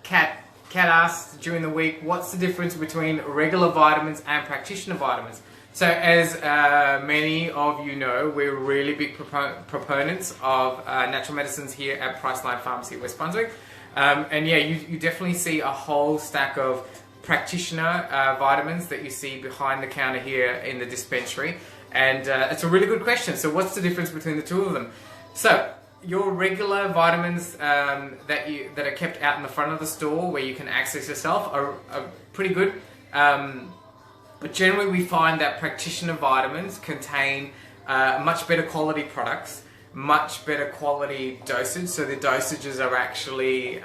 Kat asked during the week, what's the difference between regular vitamins and practitioner vitamins? So as many of you know, we're really big proponents of natural medicines here at Priceline Pharmacy, West Brunswick. And yeah, you definitely see a whole stack of practitioner vitamins that you see behind the counter here in the dispensary. And it's a really good question. So what's the difference between the two of them? So your regular vitamins that are kept out in the front of the store where you can access yourself are pretty good. But generally we find that practitioner vitamins contain much better quality products, much better quality dosage. So the dosages are actually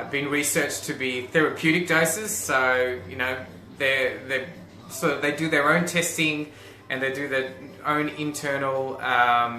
been researched to be therapeutic doses. So you know they do their own testing and they do their own internal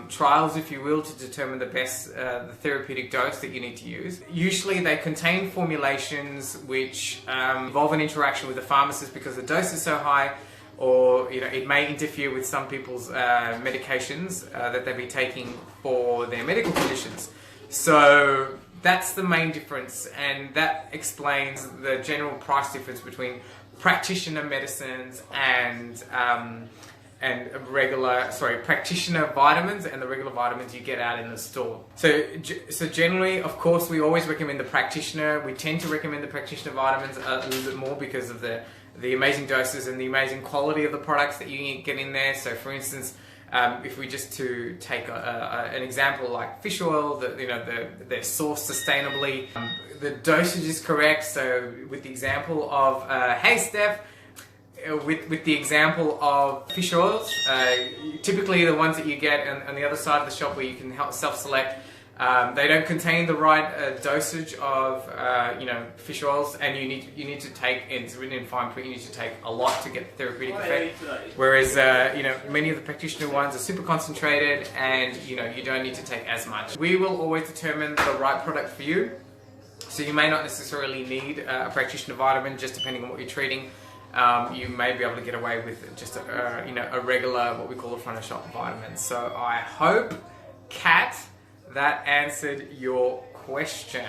trials, if you will, to determine the best the therapeutic dose that you need to use. Usually they contain formulations which involve an interaction with the pharmacist because the dose is so high, or you know, it may interfere with some people's medications that they be taking for their medical conditions. So that's the main difference, and that explains the general price difference between practitioner medicines and practitioner vitamins and the regular vitamins you get out in the store. So generally, of course, we always recommend the practitioner. We tend to recommend the practitioner vitamins a little bit more because of the amazing doses and the amazing quality of the products that you get in there. So for instance, if we just to take an example like fish oil, they're sourced sustainably. The dosage is correct. So with the example of, hey Steph, with the example of fish oils, typically the ones that you get on the other side of the shop where you can self-select, they don't contain the right dosage of fish oils, and you need to take, and it's written in fine print, you need to take a lot to get the therapeutic effect. Whereas many of the practitioner ones are super concentrated, and you don't need to take as much. We will always determine the right product for you, so you may not necessarily need a practitioner vitamin, just depending on what you're treating. You may be able to get away with just a regular, what we call a front of shop vitamin. So I hope, Kat, that answered your question.